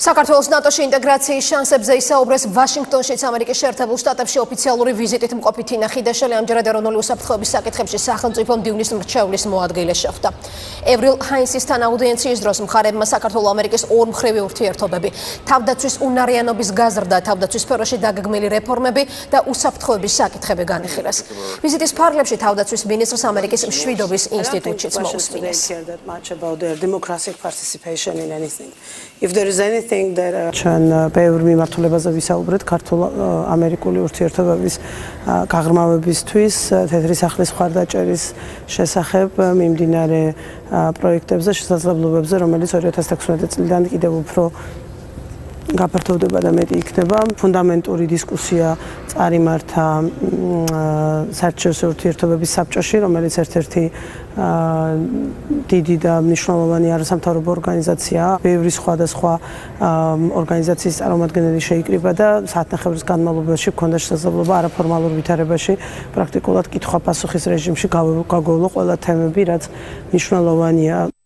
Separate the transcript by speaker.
Speaker 1: საქართველოს ნატოში ინტეგრაციის შანსებზე ისაუბრეს ვაშინგტონშიც ამერიკის შეერთებულ შტატებში ოფიციალური ვიზიტით მყოფი თინა ხიდაშელი ამჯერად ეროვნული უსაფრთხოების საკითხებში სახელმწიფო მდივნის მრჩევლის მოადგილე შეხვდა. ევრილ ჰაინსისთან აუდიენციის დროს მხარეებმა საქართველო-ამერიკის ორმხრივი ურთიერთობები, თავდაცვის უნარიანობის გაზრდა, თავდაცვის სფეროში დაგეგმილი რეფორმები და უსაფრთხოების საკითხები განიხილეს. ვიზიტის ფარგლებში თავდაცვის მინისტრს ამერიკის მშვიდობის ინსტიტუტშიც მოусმინეს.
Speaker 2: ჩვენ ბევრ მიმართულებაზე ვისაუბრეთ ქართულ-ამერიკული ურთიერთობების გაღრმავებისთვის, თეთრი სახლის მხარდაჭერის შესახებ მიმდინარე პროექტებზე, შესაძლებლობებზე, რომელიც 2016 წლიდან კიდევ უფრო გაფართოვდება და მეტი იქნება. ფუნდამენტური დისკუსია წარიმართა საერთაშორისო ურთიერთობების საბჭოში, რომელიც ერთ-ერთი დიდი და მნიშვნელოვანი არასამთავრობო ორგანიზაციაა. ბევრი სხვადასხვა ორგანიზაციის წარმომადგენელი შეიკრიბა და საათნახევრის განმავლობაში ჰქონდა შესაძლებლობა არაფორმალურ ვითარებაში პრაქტიკულად კითხვა-პასუხის რეჟიმში გაგვევლო ყველა თემები, რაც მნიშვნელოვანია.